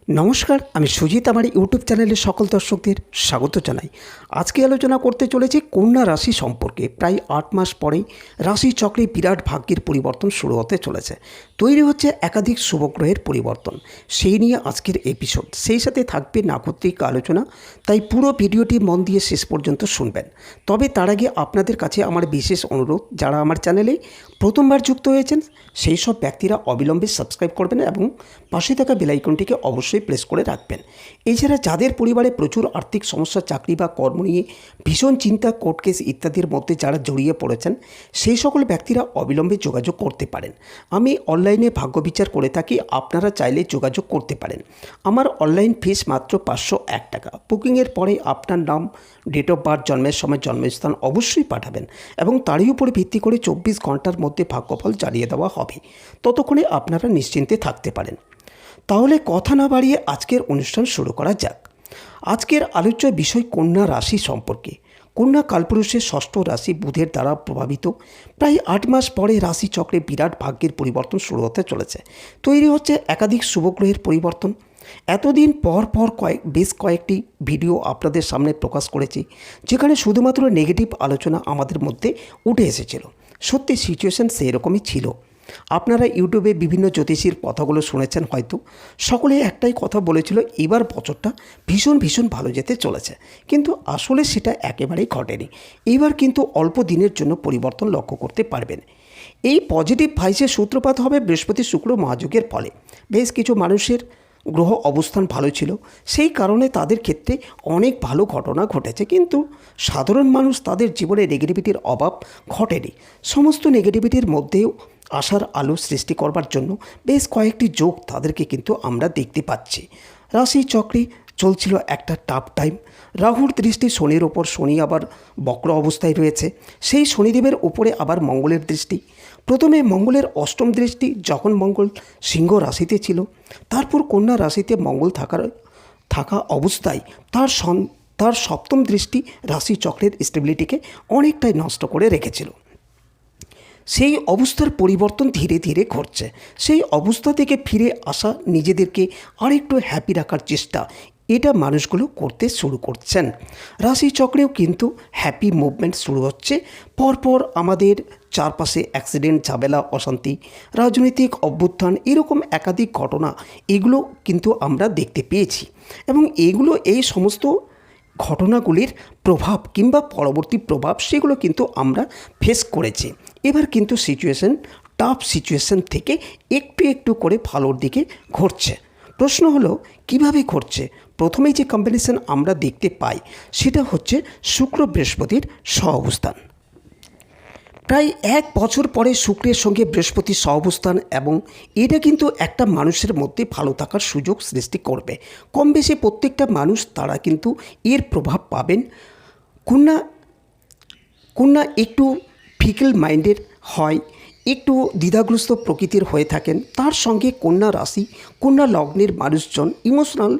নমস্কার, আমি সুজিত। আমার ইউটিউব চ্যানেলে সকল দর্শকদের স্বাগত জানাই। আজকে আলোচনা করতে চলেছি কন্যা রাশি সম্পর্কে। প্রায় 8 মাস পরেই রাশি চক্রে বিরাট ভাগ্যের পরিবর্তন শুরু হতে চলেছে। তৈরি হচ্ছে একাধিক শুভগ্রহের পরিবর্তন। সেই নিয়ে আজকের এপিসোড। সেই সাথে থাকবে নাক্ষত্রিক আলোচনা, তাই পুরো ভিডিওটি মন দিয়ে শেষ পর্যন্ত শুনবেন। তবে তার আগে আপনাদের কাছে আমার বিশেষ অনুরোধ, যারা আমার চ্যানেলে প্রথমবার যুক্ত হয়েছেন সেই সব ব্যক্তিরা অবিলম্বে সাবস্ক্রাইব করবেন এবং পাশে থাকা বেল আইকনটিকে অবশ্যই প্রেস করে রাখবেন। এছাড়া যাদের পরিবারে প্রচুর আর্থিক সমস্যা, চাকরি বা কর্ম নিয়ে ভীষণ চিন্তা, কোর্ট কেস ইত্যাদির মধ্যে যারা জড়িয়ে পড়েছেন, সেই সকল ব্যক্তিরা অবিলম্বে যোগাযোগ করতে পারেন। আমি অনলাইনে ভাগ্য বিচার করে থাকি, আপনারা চাইলে যোগাযোগ করতে পারেন। আমার অনলাইন ফিস মাত্র 501 টাকা। বুকিংয়ের পরে আপনার নাম, ডেট অফ বার্থ, জন্মের সময়, জন্মস্থান অবশ্যই পাঠাবেন এবং তারই উপরে ভিত্তি করে 24 ঘন্টার মধ্যে ভাগ্যফল জানিয়ে দেওয়া হবে। ততক্ষণে আপনারা নিশ্চিন্তে থাকতে পারেন। তাহলে কথা না বাড়িয়ে আজকের অনুষ্ঠান শুরু করা যাক। আজকের আলোচ্য বিষয় কন্যা রাশি সম্পর্কে। কন্যা কালপুরুষের ষষ্ঠ রাশি বুধের দ্বারা প্রভাবিত। প্রায় 8 মাস পরে রাশি চক্রে বিরাট ভাগ্যের পরিবর্তন শুরু হতে চলেছে। তৈরি হচ্ছে একাধিক শুভগ্রহের পরিবর্তন। এতদিন পর বেশ কয়েকটি ভিডিও আপনাদের সামনে প্রকাশ করেছি, যেখানে শুধুমাত্র নেগেটিভ আলোচনা আমাদের মধ্যে উঠে এসেছিল। সত্যি সিচুয়েশন সেই রকমই ছিল। আপনারা ইউটিউবে বিভিন্ন জ্যোতিষীর কথাগুলো শুনেছেন হয়তো। সকলে একটাই কথা বলেছিল, এবার বছরটা ভীষণ ভালো যেতে চলেছে। কিন্তু আসলে সেটা একেবারেই ঘটেনি। এবার কিন্তু অল্প দিনের জন্য পরিবর্তন লক্ষ্য করতে পারবেন। এই পজিটিভ ভাইসের সূত্রপাত হবে বৃহস্পতি শুক্র মহাযোগের ফলে। বেশ কিছু মানুষের গ্রহ অবস্থান ভালো ছিল, সেই কারণে তাদের ক্ষেত্রে অনেক ভালো ঘটনা ঘটেছে। কিন্তু সাধারণ মানুষ, তাদের জীবনে নেগেটিভিটির অভাব ঘটেনি। সমস্ত নেগেটিভিটির মধ্যেও আশার আলো সৃষ্টি করবার জন্য বেশ কয়েকটি যোগ তাদেরকে কিন্তু আমরা দেখতে পাচ্ছি। রাশি চক্রে চলছিল একটা টাফ টাইম। রাহুর দৃষ্টি শনির ওপর, শনি আবার বক্র অবস্থায় রয়েছে। সেই শনিদেবের উপরে আবার মঙ্গলের দৃষ্টি। প্রথমে মঙ্গলের অষ্টম দৃষ্টি, যখন মঙ্গল সিংহ রাশিতে ছিল। তারপর কন্যা রাশিতে মঙ্গল থাকা অবস্থায় তার সপ্তম দৃষ্টি রাশি চক্রের স্টেবিলিটিকে অনেকটাই নষ্ট করে রেখেছিল। সেই অবস্থার পরিবর্তন ধীরে ধীরে ঘটছে। সেই অবস্থা থেকে ফিরে আসা, নিজেদেরকে আরেকটু হ্যাপি রাখার চেষ্টা, এটা মানুষগুলো করতে শুরু করছেন। রাশি চক্রেও কিন্তু হ্যাপি মুভমেন্ট শুরু হচ্ছে। পরপর আমাদের চারপাশে অ্যাক্সিডেন্ট, ঝামেলা, অশান্তি, রাজনৈতিক অভ্যুত্থান, এরকম একাধিক ঘটনা, এগুলো কিন্তু আমরা দেখতে পেয়েছি এবং এই সমস্ত ঘটনাগুলির প্রভাব কিংবা পরবর্তী প্রভাব, সেগুলো কিন্তু আমরা ফেস করেছি। এবার কিন্তু টাফ সিচুয়েশন থেকে একটু করে ভালোর দিকে ঘটছে। প্রশ্ন হলো কিভাবে ঘটছে? প্রথমেই যে কম্বিনেশন আমরা দেখতে পাই সেটা হচ্ছে শুক্র বৃহস্পতির সহাবস্থান। প্রায় 1 বছর পরে শুক্রের সঙ্গে বৃহস্পতির সহাবস্থান, এবং এটা কিন্তু একটা মানুষের মধ্যে ভালো থাকার সুযোগ সৃষ্টি করবে। কম বেশি প্রত্যেকটা মানুষ তারা কিন্তু এর প্রভাব পাবেন। কন্যা একটু ফিকেল মাইন্ডের হয়, একটু দ্বিধাগ্রস্ত প্রকৃতির হয়ে থাকেন। তার সঙ্গে কন্যা রাশি, কন্যা লগ্নের মানুষজন ইমোশনাল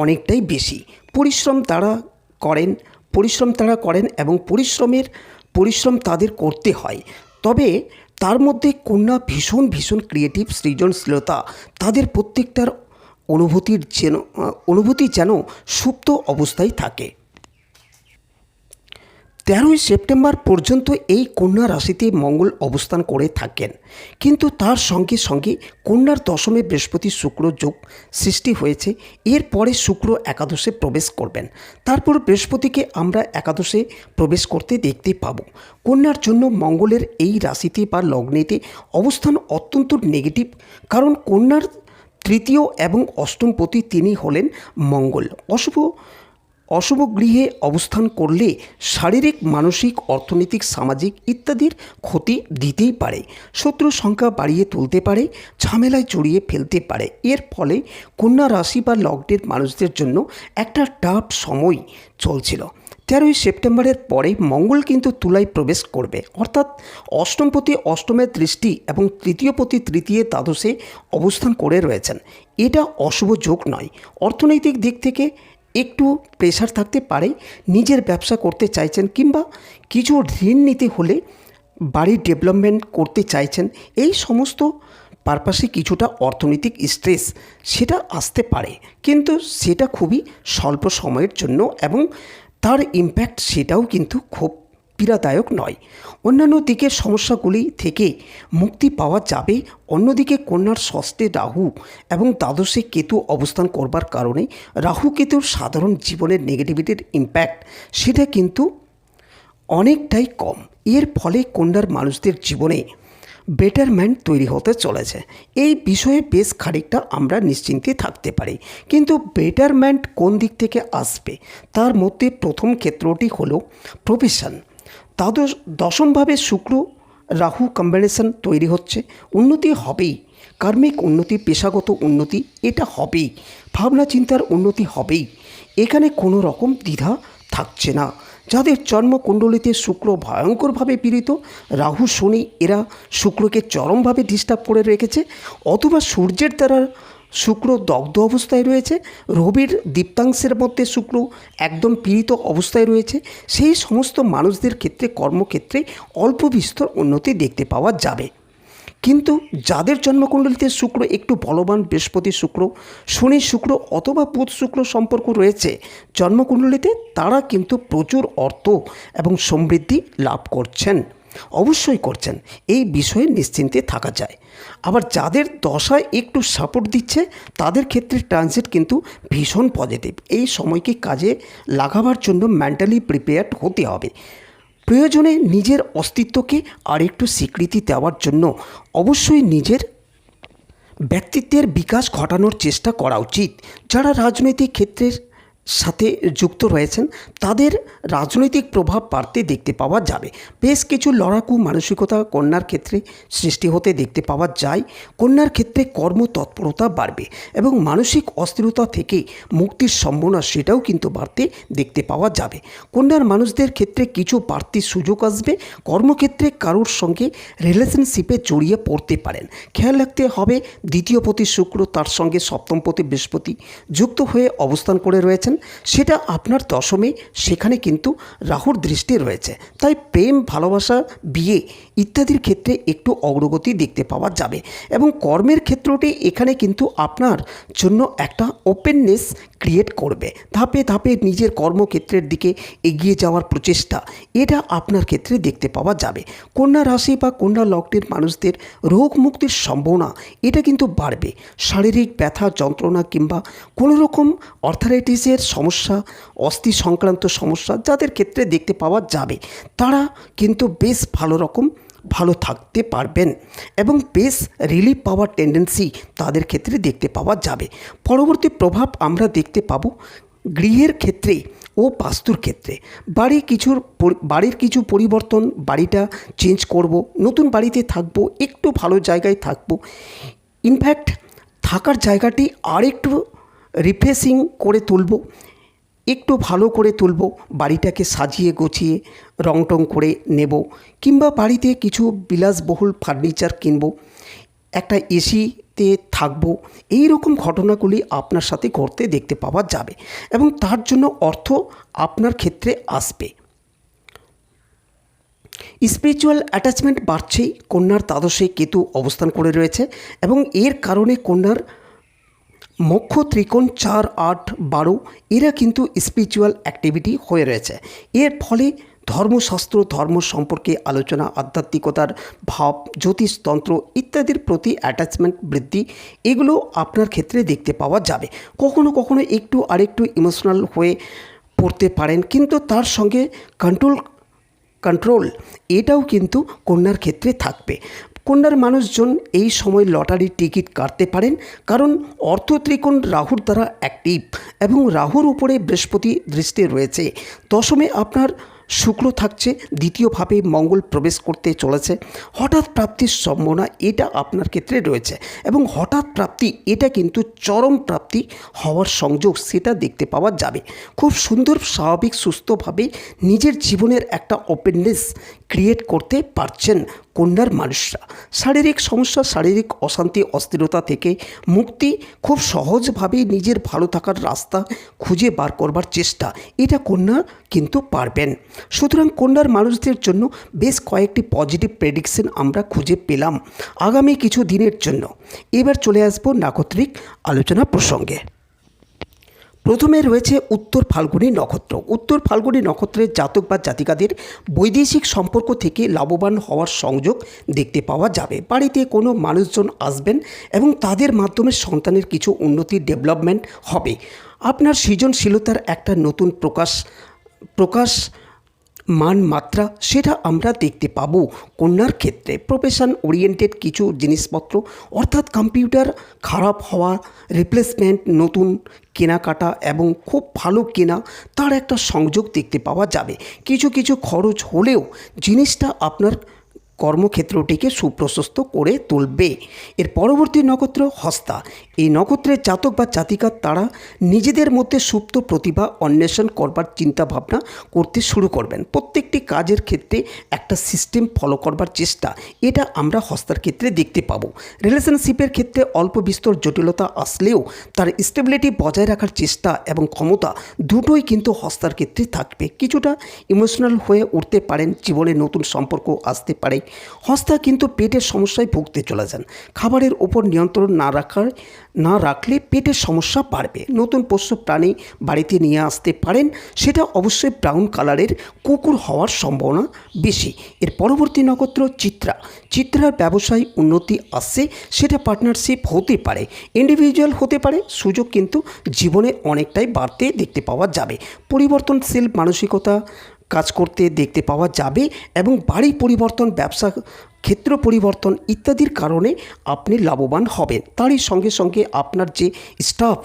অনেকটাই বেশি। পরিশ্রম তারা করেন এবং পরিশ্রম তাদের করতে হয়। তবে তার মধ্যে কন্যা ভীষণ ক্রিয়েটিভ, সৃজনশীলতা, তাদের প্রত্যেকটার অনুভূতি যেন সুপ্ত অবস্থায় থাকে। 13ই সেপ্টেম্বর পর্যন্ত এই কন্যা রাশিতে মঙ্গল অবস্থান করে থাকেন। কিন্তু তার সঙ্গে সঙ্গে কন্যার দশমে বৃহস্পতি শুক্র যোগ সৃষ্টি হয়েছে। এরপরে শুক্র একাদশে প্রবেশ করবেন। তারপর বৃহস্পতিকে আমরা একাদশে প্রবেশ করতে দেখতে পাব। কন্যার জন্য মঙ্গলের এই রাশিতে বা লগ্নেতে অবস্থান অত্যন্ত নেগেটিভ, কারণ কন্যার তৃতীয় এবং অষ্টমপতি তিনি হলেন মঙ্গল। অশুভ গৃহে অবস্থান করলে শারীরিক, মানসিক, অর্থনৈতিক, সামাজিক ইত্যাদির ক্ষতি দিতেই পারে। শত্রুর সংখ্যা বাড়িয়ে তুলতে পারে, ঝামেলায় জড়িয়ে ফেলতে পারে। এর ফলে কন্যা রাশি বা লগ্নের মানুষদের জন্য একটা টাফ সময় চলছিল। 13ই সেপ্টেম্বরের পরে মঙ্গল কিন্তু তুলায় প্রবেশ করবে, অর্থাৎ অষ্টমপতি অষ্টমের দৃষ্টি এবং তৃতীয়পতি তৃতীয় দ্বাদশে অবস্থান করে রয়েছেন। এটা অশুভ যোগ নয়। অর্থনৈতিক দিক থেকে একটু প্রেশার থাকতে পারে। নিজের ব্যবসা করতে চাইছেন কিংবা কিছু ঋণ নিতে হলে বাড়ির ডেভেলপমেন্ট করতে চাইছেন, এই সমস্ত পারপাসে কিছুটা অর্থনৈতিক স্ট্রেস সেটা আসতে পারে, কিন্তু সেটা খুবই স্বল্প সময়ের জন্য এবং তার ইম্প্যাক্ট সেটাও কিন্তু খুব পীড়াদায়ক নয়। অন্যান্য দিকের সমস্যাগুলি থেকে মুক্তি পাওয়া যাবে। অন্যদিকে কন্যার ষষ্ঠে রাহু এবং দ্বাদশে কেতু অবস্থান করবার কারণে রাহু কেতুর সাধারণ জীবনের নেগেটিভিটির ইম্প্যাক্ট সেটা কিন্তু অনেকটাই কম। এর ফলে কন্যার মানুষদের জীবনে বেটারমেন্ট তৈরি হতে চলেছে। এই বিষয়ে বেশ খানিকটা আমরা নিশ্চিন্তে থাকতে পারি। কিন্তু বেটারমেন্ট কোন দিক থেকে আসবে, তার মধ্যে প্রথম ক্ষেত্রটি হলো প্রফেশন। দশমভাবে শুক্র রাহু কম্বিনেশন তৈরি হচ্ছে। উন্নতি হবেই, কার্মিক উন্নতি, পেশাগত উন্নতি এটা হবেই, ভাবনা চিন্তার উন্নতি হবেই, এখানে কোনো রকম দ্বিধা থাকছে না। যাদের জন্মকুণ্ডলিতে শুক্র ভয়ঙ্করভাবে পীড়িত, রাহু শনি এরা শুক্রকে চরমভাবে ডিস্টার্ব করে রেখেছে, অথবা সূর্যের দ্বারা শুক্র দগ্ধ অবস্থায় রয়েছে, রবির দীপ্তাংশের মধ্যে শুক্র একদম পীড়িত অবস্থায় রয়েছে, সেই সমস্ত মানুষদের ক্ষেত্রে কর্মক্ষেত্রে অল্প বিস্তর উন্নতি দেখতে পাওয়া যাবে। কিন্তু যাদের জন্মকুণ্ডলিতে শুক্র একটু বলবান, বৃহস্পতি শুক্র, শনি শুক্র অথবা বুধ শুক্র সম্পর্ক রয়েছে জন্মকুণ্ডলিতে, তারা কিন্তু প্রচুর অর্থ এবং সমৃদ্ধি লাভ করছেন, অবশ্যই করছেন, এই বিষয়ে নিশ্চিন্তে থাকা যায়। আবার যাদের দশায় একটু সাপোর্ট দিচ্ছে তাদের ক্ষেত্রে ট্রানজিট কিন্তু ভীষণ পজিটিভ। এই সময়কে কাজে লাগাবার জন্য মেন্টালি প্রিপেয়ার্ড হতে হবে। প্রয়োজনে নিজের অস্তিত্বকে আর একটু স্বীকৃতি দেওয়ার জন্য অবশ্যই নিজের ব্যক্তিত্বের বিকাশ ঘটানোর চেষ্টা করা উচিত। যারা রাজনৈতিক ক্ষেত্রের সাথে যুক্ত রয়েছেন তাদের রাজনৈতিক প্রভাব বাড়তে দেখতে পাওয়া যাবে। বেশ কিছু লড়াকু মানসিকতা কন্যার ক্ষেত্রে সৃষ্টি হতে দেখতে পাওয়া যায়। কন্যার ক্ষেত্রে কর্মতৎপরতা বাড়বে এবং মানসিক অস্থিরতা থেকে মুক্তির সম্ভাবনা সেটাও কিন্তু বাড়তে দেখতে পাওয়া যাবে। কন্যার মানুষদের ক্ষেত্রে কিছু বাড়তি সুযোগ আসবে। কর্মক্ষেত্রে কারোর সঙ্গে রিলেশনশিপে জড়িয়ে পড়তে পারেন। খেয়াল রাখতে হবে দ্বিতীয়পতি শুক্র তার সঙ্গে সপ্তমপতি বৃহস্পতি যুক্ত হয়ে অবস্থান করে রয়েছেন, সেটা আপনার দশমে, সেখানে কিন্তু রাহুর দৃষ্টি রয়েছে। তাই প্রেম, ভালোবাসা, বিয়ে ইত্যাদির ক্ষেত্রে একটু অগ্রগতি দেখতে পাওয়া যাবে এবং কর্মের ক্ষেত্রটি এখানে কিন্তু আপনার জন্য একটা ওপেননেস ক্রিয়েট করবে। ধাপে ধাপে নিজের কর্মক্ষেত্রের দিকে এগিয়ে যাওয়ার প্রচেষ্টা এটা আপনার ক্ষেত্রে দেখতে পাওয়া যাবে। কন্যা রাশি বা কন্যা লগ্নের মানুষদের রোগ মুক্তির সম্ভাবনা এটা কিন্তু বাড়বে। শারীরিক ব্যথা, যন্ত্রণা কিংবা কোনো রকম অর্থারাইটিসের সমস্যা, অস্থি সংক্রান্ত সমস্যা যাদের ক্ষেত্রে দেখতে পাওয়া যাবে, তারা কিন্তু বেশ ভালো থাকতে পারবেন এবং বেশ রিলিফ পাওয়ার টেন্ডেন্সি তাদের ক্ষেত্রে দেখতে পাওয়া যাবে। পরবর্তী প্রভাব আমরা দেখতে পাবো গৃহের ক্ষেত্রে ও বাস্তুর ক্ষেত্রে। বাড়ির কিছু পরিবর্তন, বাড়িটা চেঞ্জ করব, নতুন বাড়িতে থাকবো, একটু ভালো জায়গায় থাকবো, ইনফ্যাক্ট থাকার জায়গাটি আর একটু রিফ্রেশিং করে তুলব, একটু ভালো করে তুলব, বাড়িটাকে সাজিয়ে গুছিয়ে রং টং করে নেব, কিংবা বাড়িতে কিছু বিলাসবহুল ফার্নিচার কিনব, একটা এসিতে থাকব। এই রকম ঘটনাগুলি আপনার সাথে ঘটতে দেখতে পাওয়া যাবে এবং তার জন্য অর্থ আপনার ক্ষেত্রে আসবে। স্পিরিচুয়াল অ্যাটাচমেন্ট বাড়ছেই। কন্যার দ্বাদশে কেতু অবস্থান করে রয়েছে এবং এর কারণে কন্যার মোক্ষ ত্রিকোণ 4, 8, 12 এরা কিন্তু স্পিরিচুয়াল অ্যাক্টিভিটি হয়ে রয়েছে। এর ফলে ধর্মশাস্ত্র, ধর্ম সম্পর্কে আলোচনা, আধ্যাত্মিকতার ভাব, জ্যোতিষতন্ত্র ইত্যাদির প্রতি অ্যাটাচমেন্ট বৃদ্ধি এগুলো আপনার ক্ষেত্রে দেখতে পাওয়া যাবে। কখনো কখনো একটু আরেকটু ইমোশনাল হয়ে পড়তে পারেন, কিন্তু তার সঙ্গে কন্ট্রোল এটাও কিন্তু কন্যার ক্ষেত্রে থাকবে। কন্যার মানুষজন এই সময় লটারির টিকিট কাটতে পারেন, কারণ অর্থ ত্রিকোণ রাহুর দ্বারা অ্যাক্টিভ এবং রাহুর উপরে বৃহস্পতি দৃষ্টি রয়েছে। দশমে আপনার শুক্র থাকছে, দ্বিতীয়ভাবে মঙ্গল প্রবেশ করতে চলেছে। হঠাৎ প্রাপ্তির সম্ভাবনা এটা আপনার ক্ষেত্রে রয়েছে এবং হঠাৎ প্রাপ্তি এটা কিন্তু চরম প্রাপ্তি হওয়ার সংযোগ সেটা দেখতে পাওয়া যাবে। খুব সুন্দর, স্বাভাবিক, সুস্থভাবে নিজের জীবনের একটা ওপেননেস ক্রিয়েট করতে পারছেন। কন্যার মানুষরা শারীরিক সমস্যা, শারীরিক অশান্তি, অস্থিরতা থেকে মুক্তি, খুব সহজভাবেই নিজের ভালো থাকার রাস্তা খুঁজে বার করবার চেষ্টা, এটা কন্যা কিন্তু পারবেন। সুতরাং কন্যার মানুষদের জন্য বেশ কয়েকটি পজিটিভ প্রেডিকশন আমরা খুঁজে পেলাম আগামী কিছু দিনের জন্য। এবার চলে আসবো নাক্ষত্রিক আলোচনা প্রসঙ্গে। প্রথমে রয়েছে উত্তর ফাল্গুনী নক্ষত্র। উত্তর ফাল্গুনী নক্ষত্রের জাতক বা জাতিকাদের বৈদেশিক সম্পর্ক থেকে লাভবান হওয়ার সংযোগ দেখতে পাওয়া যাবে। বাড়িতে কোনো মানুষজন আসবেন এবং তাদের মাধ্যমে সন্তানের কিছু উন্নতি, ডেভেলপমেন্ট হবে। আপনার সৃজনশীলতার একটা নতুন প্রকাশ মান মাত্রা, সেটা আমরা দেখতে পাবো কন্যার ক্ষেত্রে। প্রফেশন ওরিয়েন্টেড কিছু জিনিসপত্র, অর্থাৎ কম্পিউটার খারাপ হওয়া, রিপ্লেসমেন্ট, নতুন কেনাকাটা এবং খুব ভালো কেনা, তার একটা সংযোগ দেখতে পাওয়া যাবে। কিছু কিছু খরচ হলেও জিনিসটা আপনার কর্মক্ষেত্রটিকে সুপ্রশস্ত করে তুলবে। এর পরবর্তী নক্ষত্র হস্তা। এই নক্ষত্রের জাতক বা জাতিকা তারা নিজেদের মধ্যে সুপ্ত প্রতিভা অন্বেষণ করবার চিন্তাভাবনা করতে শুরু করবেন। প্রত্যেকটি কাজের ক্ষেত্রে একটা সিস্টেম ফলো করবার চেষ্টা, এটা আমরা হস্তার ক্ষেত্রে দেখতে পাবো। রিলেশনশিপের ক্ষেত্রে অল্প বিস্তর জটিলতা আসলেও তার স্টেবিলিটি বজায় রাখার চেষ্টা এবং ক্ষমতা দুটোই কিন্তু হস্তার ক্ষেত্রে থাকবে। কিছুটা ইমোশনাল হয়ে উঠতে পারেন, জীবনে নতুন সম্পর্ক আসতে পারে। হস্তা কিন্তু পেটের সমস্যায় ভুগতে চলে যান। খাবারের ওপর নিয়ন্ত্রণ না রাখলে পেটের সমস্যা বাড়বে। নতুন পোষ্য প্রাণী বাড়িতে নিয়ে আসতে পারেন, সেটা অবশ্যই ব্রাউন কালারের কুকুর হওয়ার সম্ভাবনা বেশি। এর পরবর্তী নক্ষত্র চিত্রা। চিত্রার ব্যবসায় উন্নতি আসছে, সেটা পার্টনারশিপ হতে পারে, ইন্ডিভিজুয়াল হতে পারে। সুযোগ কিন্তু জীবনে অনেকটাই বাড়তে দেখতে পাওয়া যাবে। পরিবর্তনশীল মানসিকতা কাজ করতে দেখতে পাওয়া যাবে এবং বাড়ি পরিবর্তন, ব্যবসা ক্ষেত্র পরিবর্তন ইত্যাদির কারণে আপনি লাভবান হবেন। তারই সঙ্গে সঙ্গে আপনার যে স্টাফ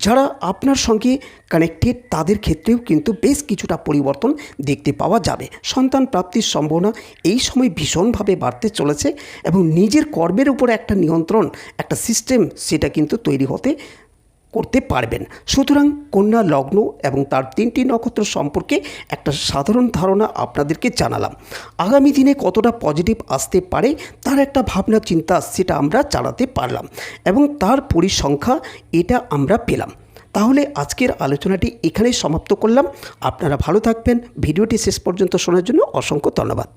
যারা আপনার সঙ্গে কানেক্টেড, তাদের ক্ষেত্রেও কিন্তু বেশ কিছুটা পরিবর্তন দেখতে পাওয়া যাবে। সন্তান প্রাপ্তির সম্ভাবনা এই সময় ভীষণভাবে বাড়তে চলেছে এবং নিজের কর্মের উপর একটা নিয়ন্ত্রণ, একটা সিস্টেম, সেটা কিন্তু তৈরি করতে পারবেন। সুতরাং কন্যা লগ্ন এবং তার 3টি নক্ষত্র সম্পর্কে একটা সাধারণ ধারণা আপনাদেরকে জানালাম। আগামী দিনে কতটা পজিটিভ আসতে পারে তার একটা ভাবনা চিন্তা, সেটা আমরা জানাতে পারলাম এবং তার পরিসংখ্যা এটা আমরা পেলাম। তাহলে আজকের আলোচনাটি এখানেই সমাপ্ত করলাম। আপনারা ভালো থাকবেন। ভিডিওটি শেষ পর্যন্ত শোনার জন্য অসংখ্য ধন্যবাদ।